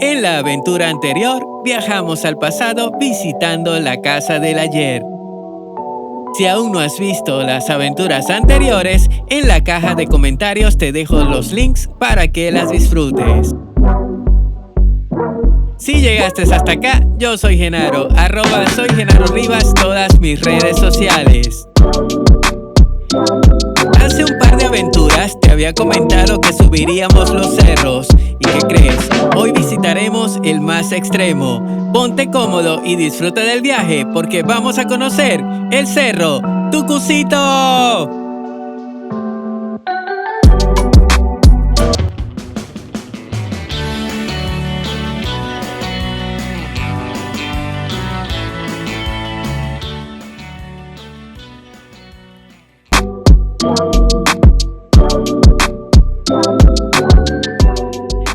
En la aventura anterior, viajamos al pasado visitando la casa del ayer. Si aún no has visto las aventuras anteriores, en la caja de comentarios te dejo los links para que las disfrutes. Si llegaste hasta acá, yo soy Genaro, @soy Genaro Rivas, todas mis redes sociales. Hace un par de aventuras te había comentado que subiríamos los cerros. ¿Y qué crees? Hoy visitaremos el más extremo. Ponte cómodo y disfruta del viaje porque vamos a conocer el cerro Tucucito.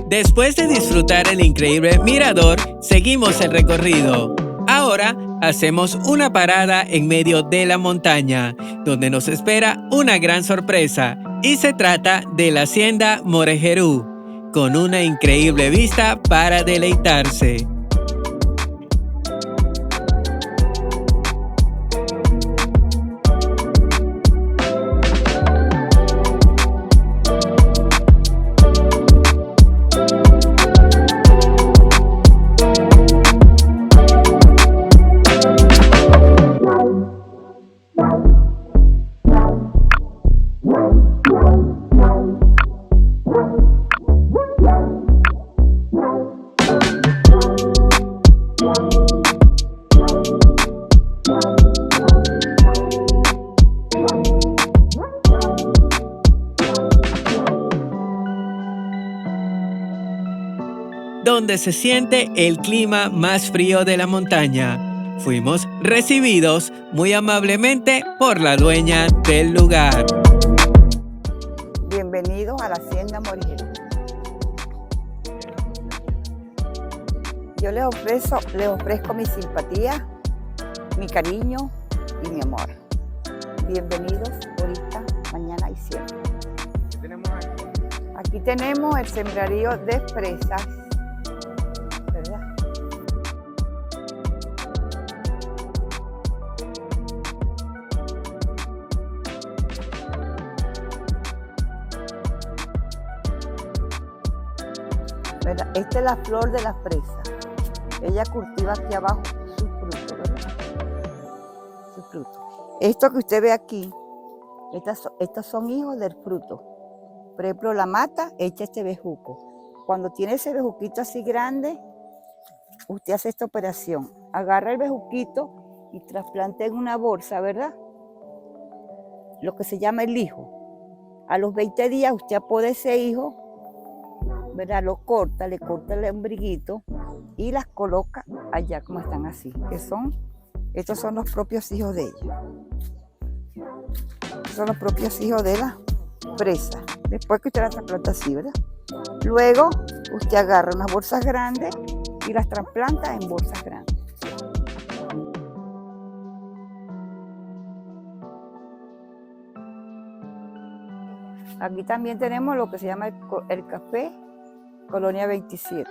Después de disfrutar el increíble mirador, seguimos el recorrido. Ahora hacemos una parada en medio de la montaña, donde nos espera una gran sorpresa, y se trata de la Hacienda Morejerú, con una increíble vista para deleitarse. Donde se siente el clima más frío de la montaña. Fuimos recibidos muy amablemente por la dueña del lugar. Bienvenidos a la Hacienda Morejerú. Yo les ofrezco mi simpatía, mi cariño y mi amor. Bienvenidos ahorita, mañana y siempre. ¿Qué tenemos aquí? Aquí tenemos el sembradío de fresas, ¿verdad? ¿Verdad? Esta es la flor de la fresa. Ella cultiva aquí abajo su fruto, ¿verdad? Su fruto. Esto que usted ve aquí, estos son hijos del fruto. Por ejemplo, la mata echa este bejuco. Cuando tiene ese bejuquito así grande, usted hace esta operación. Agarra el bejuquito y trasplanta en una bolsa, ¿verdad? Lo que se llama el hijo. A los 20 días usted apoda ese hijo, ¿verdad? Lo corta, le corta el ombliguito y las coloca allá como están así, estos son los propios hijos de ella. Son los propios hijos de la fresa. Después que usted las trasplanta así, ¿verdad? Luego usted agarra unas bolsas grandes y las trasplanta en bolsas grandes. Aquí también tenemos lo que se llama el café Colonia 27.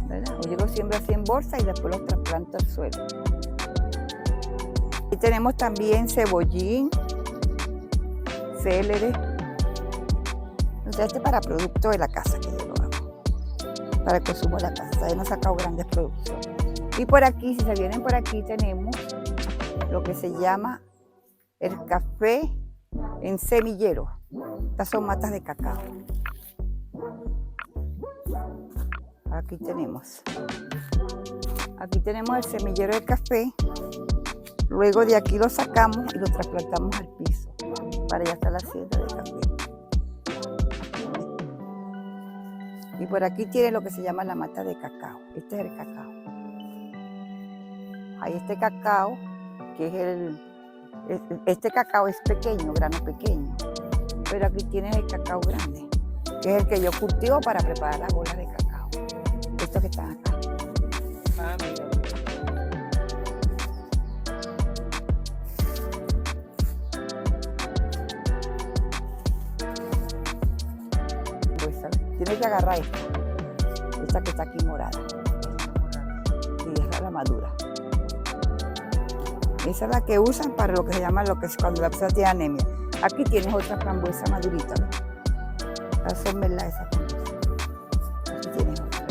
¿Verdad? Yo lo siembro así en bolsa y después los trasplanto al suelo. Aquí tenemos también cebollín, célere. Entonces este es para producto de la casa que yo lo hago. Para el consumo de la casa. Todavía no he sacado grandes producciones. Y por aquí, si se vienen por aquí, tenemos lo que se llama el café en semillero. Estas son matas de cacao. Aquí tenemos el semillero de café. Luego de aquí lo sacamos y lo trasplantamos al piso. Para allá está la hacienda de café. Y por aquí tiene lo que se llama la mata de cacao. Este es el cacao. Hay este cacao, que es este cacao es pequeño, grano pequeño. Pero aquí tienes el cacao grande, que es el que yo cultivo para preparar las bolas de cacao. Estos que están acá. Ah, mira. Pues, ¿sabes? Tienes que agarrar esto. Esta que está aquí morada. Y esa es la madura. Esa es la que usan para lo que se llama, lo que es cuando la persona tiene anemia. Aquí tienes otra frambuesa madurita, ¿ves? Asómenla esa frambuesa. Aquí tienes otra.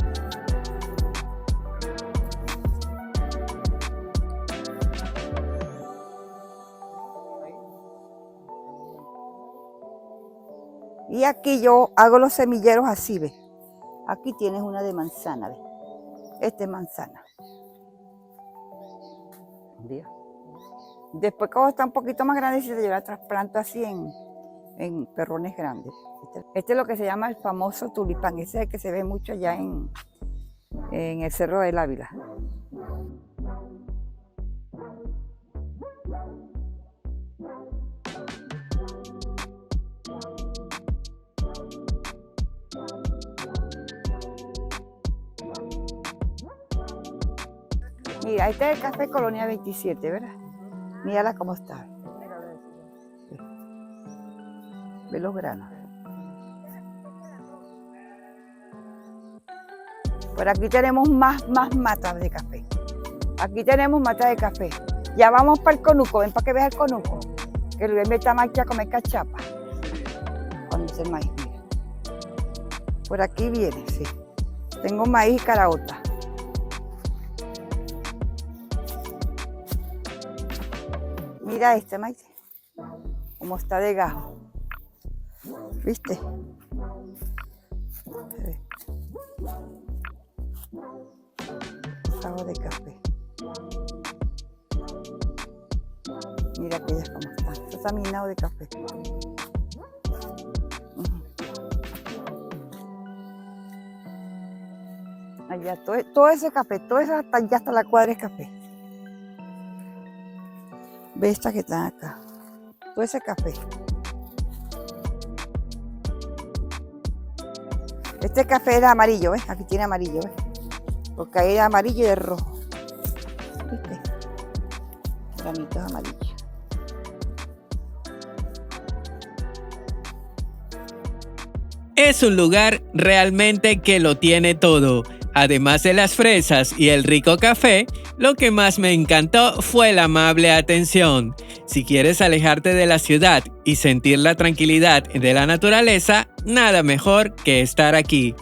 Y aquí yo hago los semilleros así, ¿ves? Aquí tienes una de manzana, ¿ves? Esta es manzana. ¿Ves? Después, cuando está un poquito más grande, yo la trasplanto así en perrones grandes. Este es lo que se llama el famoso tulipán. Ese es el que se ve mucho allá en el Cerro del Ávila. Mira, este es el café Colonia 27, ¿verdad? Mírala cómo está. Ve los granos. Por aquí tenemos más matas de café. Aquí tenemos matas de café. Ya vamos para el conuco. Ven para que veas el conuco. Que Luis me está aquí a comer cachapa. Cuando se maíz, mira. Por aquí viene, sí. Tengo maíz y caraota. Mira este maíz. Como está de gajo. ¿Viste? Gajo de café. Mira aquellas como están. Esto está minado de café. Allá, todo ese café, todo eso ya hasta la cuadra es café. Ve estas que están acá. Todo ese café. Este café era amarillo, ¿ves? Aquí tiene amarillo, ¿ves? Porque ahí era amarillo y de rojo. ¿Viste? Granitos amarillos. Es un lugar realmente que lo tiene todo. Además de las fresas y el rico café, lo que más me encantó fue la amable atención. Si quieres alejarte de la ciudad y sentir la tranquilidad de la naturaleza, nada mejor que estar aquí.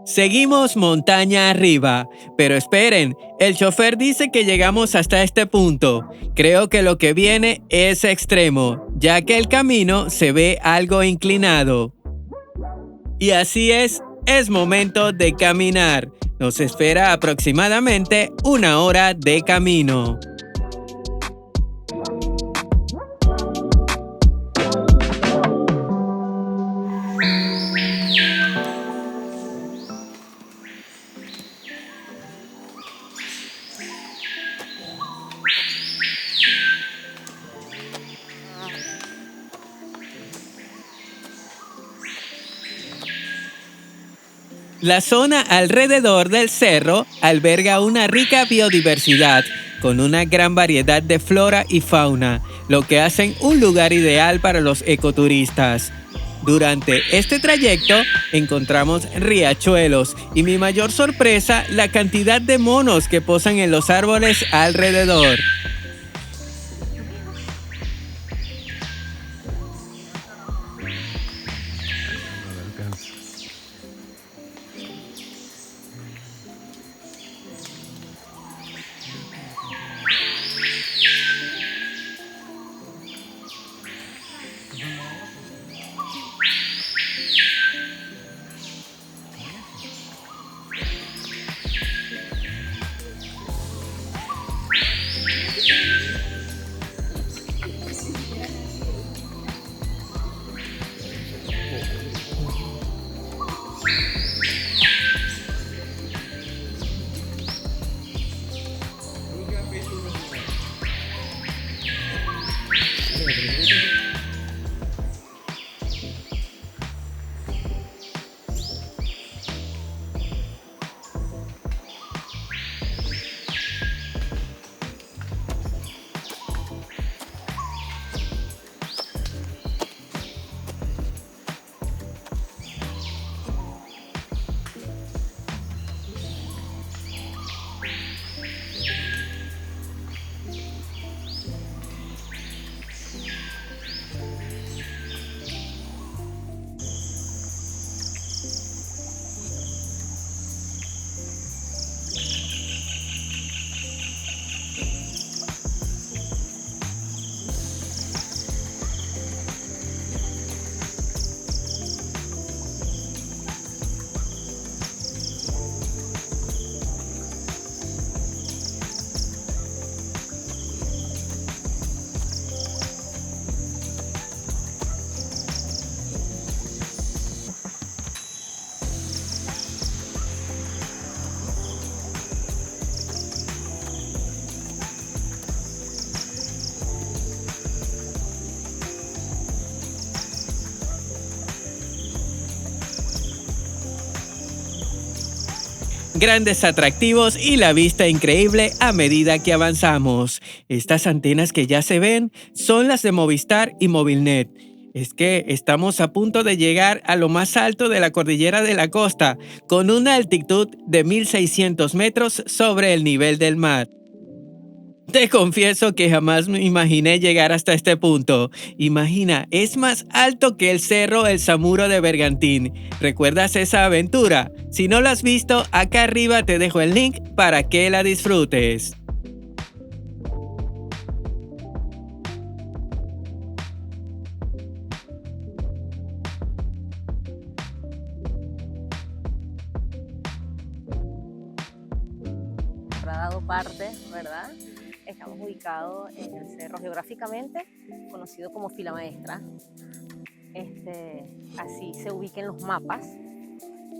Seguimos montaña arriba, pero esperen, el chofer dice que llegamos hasta este punto. Creo que lo que viene es extremo, ya que el camino se ve algo inclinado. Y así es momento de caminar. Nos espera aproximadamente 1 hora de camino. La zona alrededor del cerro alberga una rica biodiversidad, con una gran variedad de flora y fauna, lo que hacen un lugar ideal para los ecoturistas. Durante este trayecto encontramos riachuelos y mi mayor sorpresa, la cantidad de monos que posan en los árboles alrededor. grandes atractivos y la vista increíble a medida que avanzamos. Estas antenas que ya se ven son las de Movistar y Movilnet. Es que estamos a punto de llegar a lo más alto de la cordillera de la costa, con una altitud de 1.600 metros sobre el nivel del mar. Te confieso que jamás me imaginé llegar hasta este punto. Imagina, es más alto que el cerro El Samuro de Bergantín. ¿Recuerdas esa aventura? Si no la has visto, acá arriba te dejo el link para que la disfrutes. Habrá dado parte, ¿verdad? Estamos ubicados en el cerro geográficamente conocido como Fila Maestra. Así se ubica en los mapas.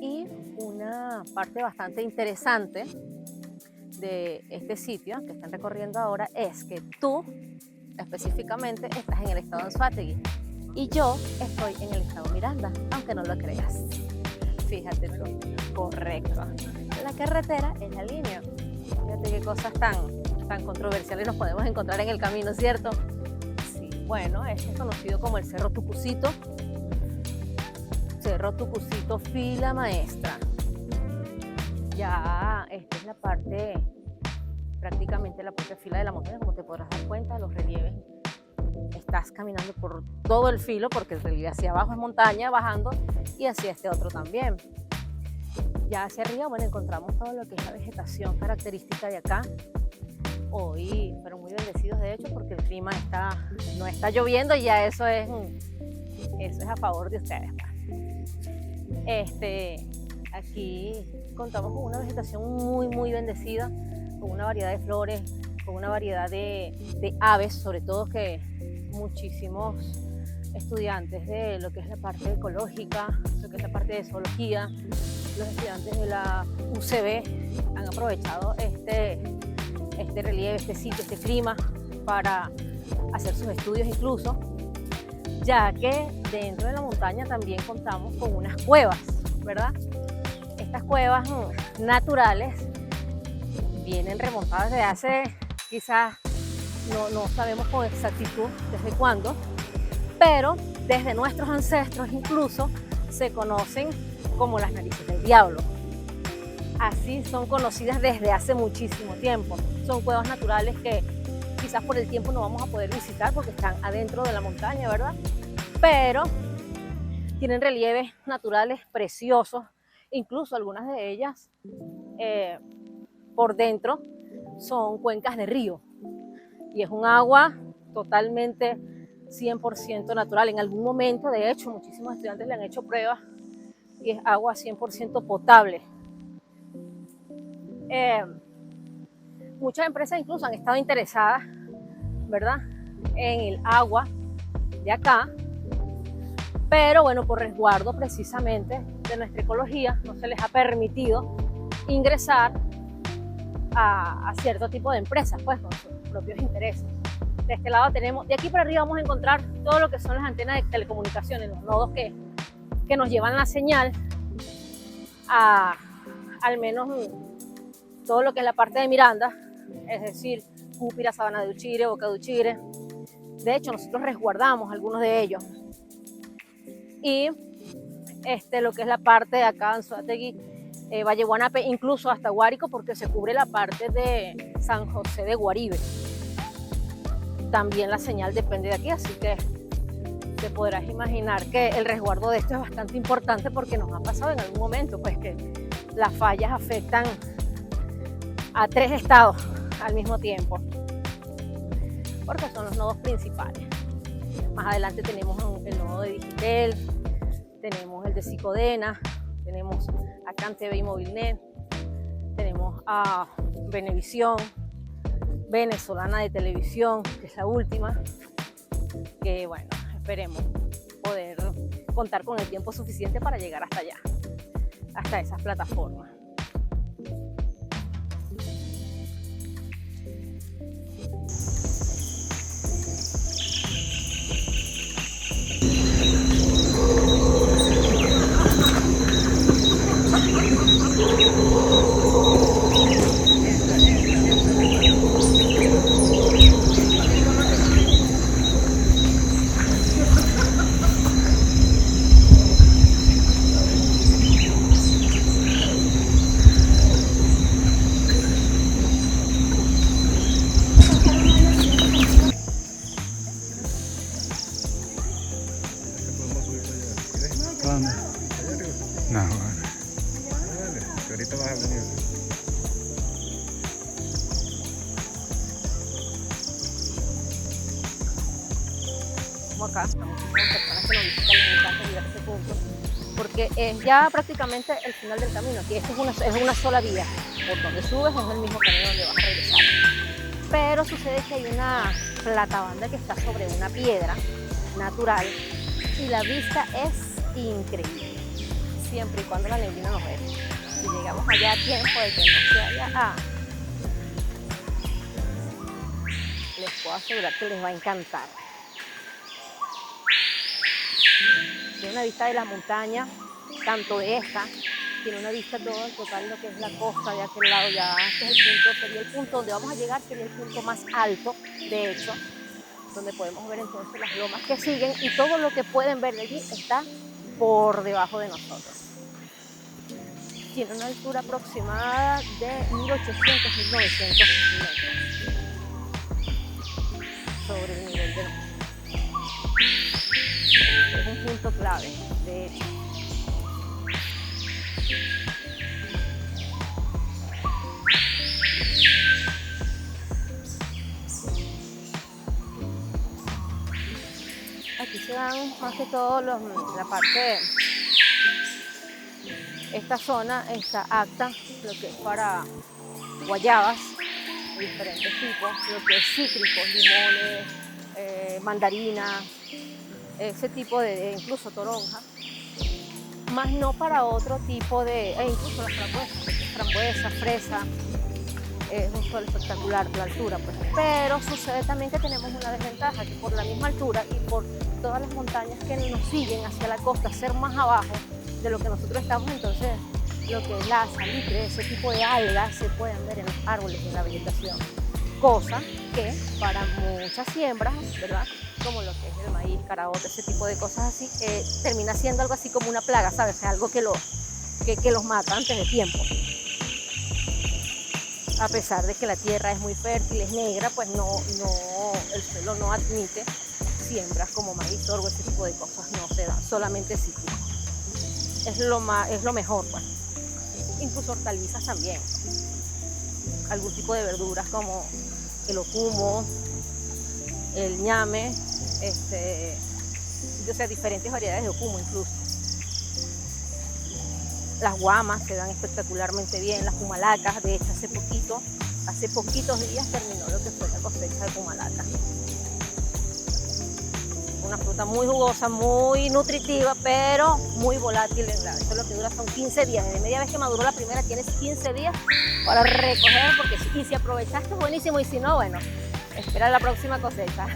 Y una parte bastante interesante de este sitio que están recorriendo ahora es que tú específicamente estás en el estado de Anzoátegui y yo estoy en el estado Miranda, aunque no lo creas. Fíjate tú, correcto. La carretera es la línea. Fíjate qué cosas tan controversiales nos podemos encontrar en el camino, ¿cierto? Sí, bueno, este es conocido como el Cerro Tucucito. Cerro Tucucito, Fila Maestra. Ya esta es la parte, prácticamente la propia fila de la montaña, como te podrás dar cuenta, los relieves. Estás caminando por todo el filo porque el relieve hacia abajo es montaña, bajando, y hacia este otro también. Ya hacia arriba, bueno, encontramos todo lo que es la vegetación característica de acá. Hoy fueron muy bendecidos, de hecho, porque el clima no está lloviendo y ya eso es a favor de ustedes. Aquí contamos con una vegetación muy, muy bendecida, con una variedad de flores, con una variedad de aves, sobre todo que muchísimos estudiantes de lo que es la parte ecológica, lo que es la parte de zoología, los estudiantes de la UCB han aprovechado este relieve, este sitio, este clima para hacer sus estudios incluso, ya que dentro de la montaña también contamos con unas cuevas, ¿verdad? Estas cuevas naturales vienen remontadas desde hace, quizás no sabemos con exactitud desde cuándo, pero desde nuestros ancestros incluso se conocen como las narices del diablo. Así son conocidas desde hace muchísimo tiempo. Son cuevas naturales que quizás por el tiempo no vamos a poder visitar porque están adentro de la montaña, ¿verdad? Pero tienen relieves naturales preciosos, incluso algunas de ellas por dentro son cuencas de río y es un agua totalmente 100% natural. En algún momento, de hecho, muchísimos estudiantes le han hecho pruebas y es agua 100% potable. Muchas empresas incluso han estado interesadas, ¿verdad?, en el agua de acá, pero bueno, por resguardo precisamente de nuestra ecología no se les ha permitido ingresar a cierto tipo de empresas, pues con sus propios intereses. De este lado tenemos, de aquí para arriba vamos a encontrar todo lo que son las antenas de telecomunicaciones, los nodos que nos llevan la señal al menos todo lo que es la parte de Miranda, es decir, Cúpira, Sabana de Uchire, Boca de Uchire. De hecho, nosotros resguardamos algunos de ellos. Y lo que es la parte de acá, Anzoátegui, Valle Guanape, incluso hasta Guárico, porque se cubre la parte de San José de Guaribe. También la señal depende de aquí, así que te podrás imaginar que el resguardo de esto es bastante importante porque nos ha pasado en algún momento pues que las fallas afectan a 3 estados al mismo tiempo, porque son los nodos principales. Más adelante tenemos el nodo de Digitel, tenemos el de Psicodena, tenemos a CanTV y Movilnet, tenemos a Venevisión, Venezolana de Televisión, que es la última, que bueno, esperemos poder contar con el tiempo suficiente para llegar hasta allá, hasta esas plataformas. Como acá, a muchísimas personas que nos visitan les encanta llegar a este punto, porque es ya prácticamente el final del camino. Aquí esto es una sola vía, por donde subes es el mismo camino donde vas a regresar. Pero sucede que hay una platabanda que está sobre una piedra natural y la vista es increíble, siempre y cuando la neblina nos ve. Si llegamos allá a tiempo de que no se haya les puedo asegurar que les va a encantar. Tiene una vista de la montaña, tanto de esta, tiene una vista todo en total lo que es la costa de aquel lado. Ya este es el punto, sería el punto donde vamos a llegar, sería el punto más alto, de hecho, donde podemos ver entonces las lomas que siguen y todo lo que pueden ver de allí está por debajo de nosotros. Tiene una altura aproximada de 1800-1900 metros sobre el nivel del mar. Es un punto clave, de hecho. Aquí se dan más que todo la parte, esta zona está apta lo que es para guayabas de diferentes tipos, lo que es cítricos, limones, mandarinas, ese tipo de incluso toronja, más no para otro tipo de, incluso las frambuesas, fresa. Es un suelo espectacular la altura, pues. Pero sucede también que tenemos una desventaja, que por la misma altura y por todas las montañas que nos siguen hacia la costa, ser más abajo de lo que nosotros estamos, entonces lo que es la salitre, ese tipo de algas se pueden ver en los árboles y en la vegetación, cosa que para muchas siembras, ¿verdad?, como lo que es el maíz, caraota, ese tipo de cosas así, termina siendo algo así como una plaga, ¿sabes? O sea, algo que los mata antes de tiempo. A pesar de que la tierra es muy fértil, es negra, pues el suelo no admite siembras como maíz, sorgo, ese tipo de cosas no se dan, solamente cítricos. Es lo mejor, pues. Incluso hortalizas también. Algún tipo de verduras como el ocumo, el ñame, o sea, diferentes variedades de ocumo incluso. Las guamas se dan espectacularmente bien, las pumalacas, de hecho hace poquitos días terminó lo que fue la cosecha de pumalaca. Una fruta muy jugosa, muy nutritiva, pero muy volátil. Eso lo que dura son 15 días. Desde media vez que maduró la primera tienes 15 días para recoger, porque si aprovechaste buenísimo y si no, bueno, espera la próxima cosecha.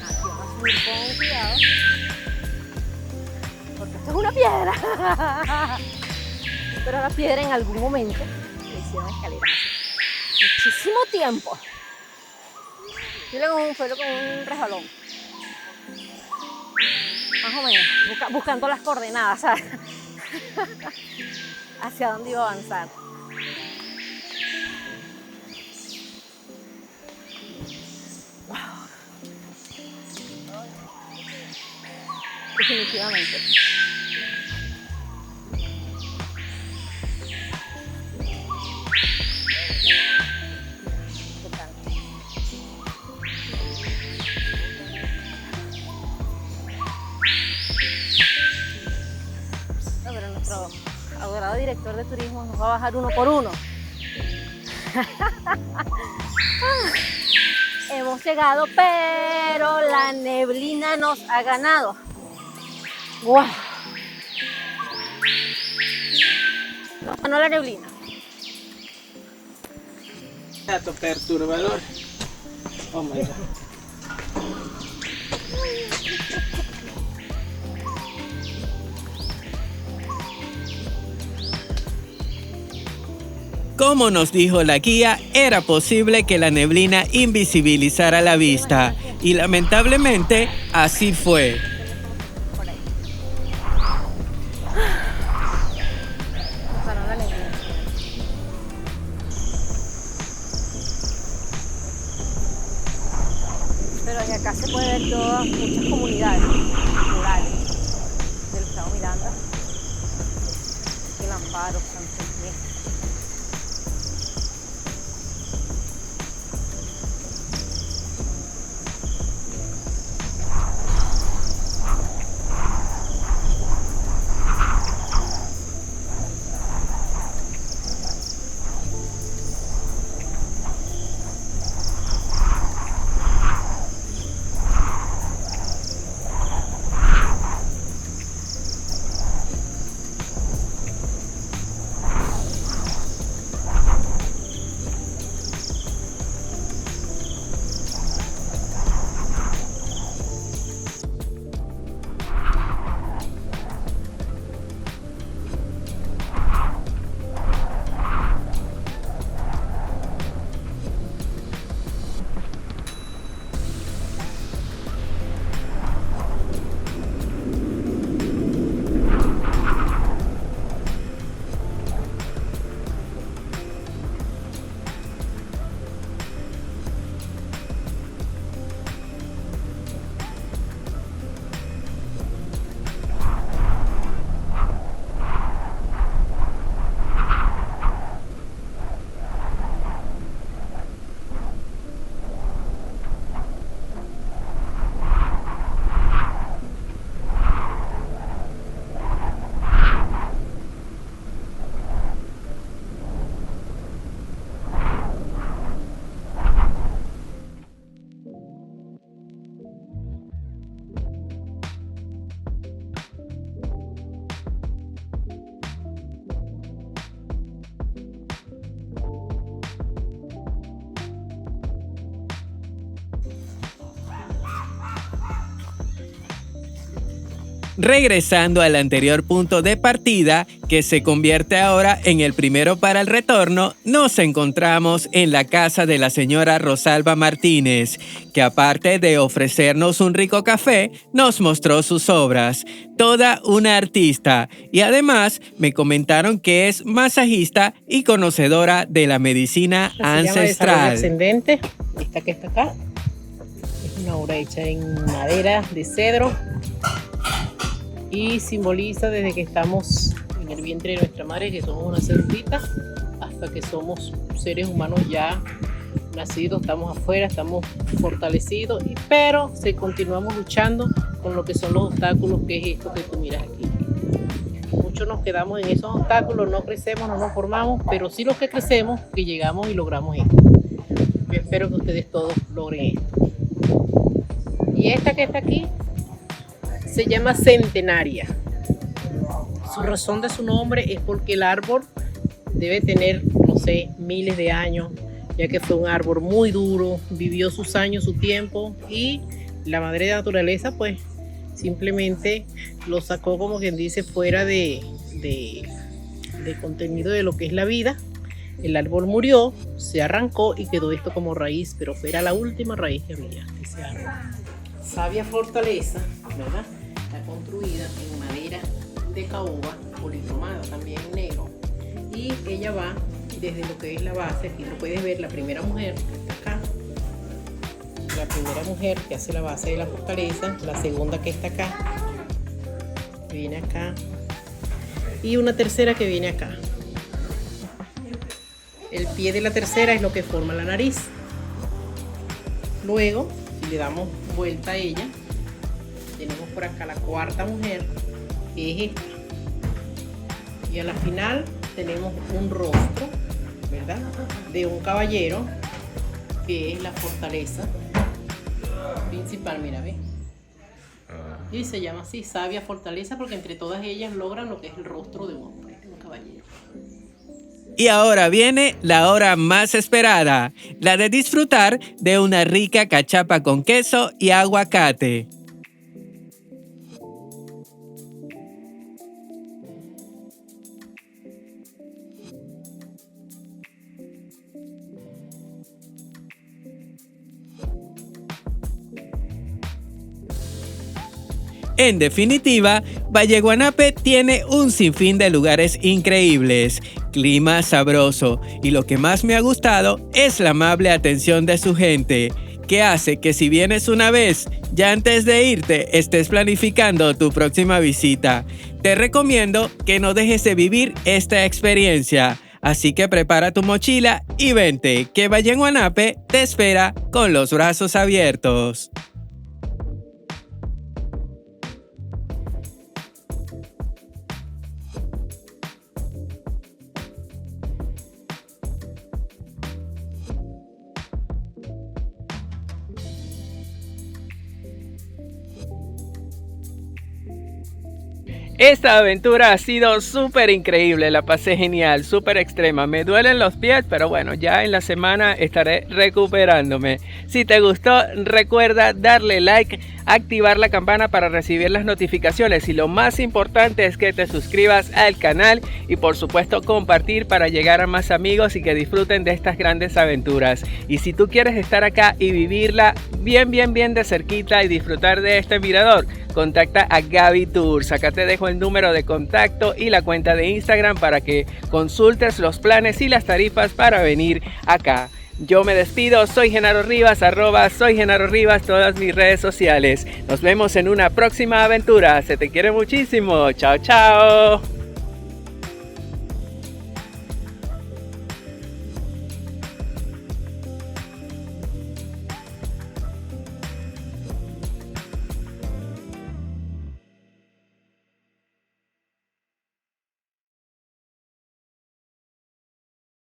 Aquí vamos a subir con cuidado. Porque esto es una piedra. Pero la piedra en algún momento le hicieron escaleras. Muchísimo tiempo. Fue con un resbalón. Más o menos. Buscando las coordenadas, ¿sabes? Hacia dónde iba a avanzar. Wow. Definitivamente. No, pero nuestro adorado director de turismo nos va a bajar uno por uno. Hemos llegado, pero la neblina nos ha ganado. ¡Wow! Nos ganó la neblina. Dato perturbador. Oh my God. Como nos dijo la guía, era posible que la neblina invisibilizara la vista, y lamentablemente así fue. Por ahí. Nos ganó la neblina. Pero desde acá se puede ver todas muchas comunidades rurales del estado Miranda, el Amparo, San José. Regresando al anterior punto de partida, que se convierte ahora en el primero para el retorno, nos encontramos en la casa de la señora Rosalba Martínez, que aparte de ofrecernos un rico café, nos mostró sus obras. Toda una artista, y además me comentaron que es masajista y conocedora de la medicina ancestral. Ascendente, esta que está acá, es una obra hecha en madera de cedro y simboliza desde que estamos en el vientre de nuestra madre, que somos una cerdita, hasta que somos seres humanos ya nacidos, estamos afuera, estamos fortalecidos, pero continuamos luchando con lo que son los obstáculos, que es esto que tú miras aquí. Muchos nos quedamos en esos obstáculos, no crecemos, no nos formamos, pero sí los que crecemos, que llegamos y logramos esto. Yo espero que ustedes todos logren esto. Y esta que está aquí se llama centenaria. Su razón de su nombre es porque el árbol debe tener, no sé, miles de años, ya que fue un árbol muy duro, vivió sus años, su tiempo, y la madre de naturaleza pues simplemente lo sacó, como quien dice, fuera de contenido de lo que es la vida. El árbol murió, se arrancó y quedó esto como raíz, pero fuera la última raíz que había ese árbol. Sabia fortaleza, ¿verdad? Está construida en madera de caoba policromada, también en negro, y ella va desde lo que es la base. Aquí lo puedes ver, la primera mujer que está acá, la primera mujer que hace la base de la fortaleza, la segunda que está acá, que viene acá, y una tercera que viene acá. El pie de la tercera es lo que forma la nariz. Luego, si le damos vuelta a ella, tenemos por acá la cuarta mujer, que es esta. Y a la final tenemos un rostro, ¿verdad?, de un caballero, que es la fortaleza principal, mira, ¿ves? Y se llama así, sabia fortaleza, porque entre todas ellas logran lo que es el rostro de un hombre, de un caballero. Y ahora viene la hora más esperada, la de disfrutar de una rica cachapa con queso y aguacate. En definitiva, Valle Guanape tiene un sinfín de lugares increíbles, clima sabroso y lo que más me ha gustado es la amable atención de su gente, que hace que si vienes una vez, ya antes de irte estés planificando tu próxima visita. Te recomiendo que no dejes de vivir esta experiencia, así que prepara tu mochila y vente, que Valle Guanape te espera con los brazos abiertos. Esta aventura ha sido súper increíble, la pasé genial, súper extrema. Me duelen los pies, pero bueno, ya en la semana estaré recuperándome. Si te gustó, recuerda darle like, activar la campana para recibir las notificaciones y lo más importante es que te suscribas al canal y por supuesto compartir para llegar a más amigos y que disfruten de estas grandes aventuras. Y si tú quieres estar acá y vivirla bien de cerquita y disfrutar de este mirador, contacta a Gaby Tours. Acá te dejo el número de contacto y la cuenta de Instagram para que consultes los planes y las tarifas para venir acá. Yo me despido, soy Genaro Rivas, @soy Genaro Rivas, todas mis redes sociales. Nos vemos en una próxima aventura. Se te quiere muchísimo. Chao, chao.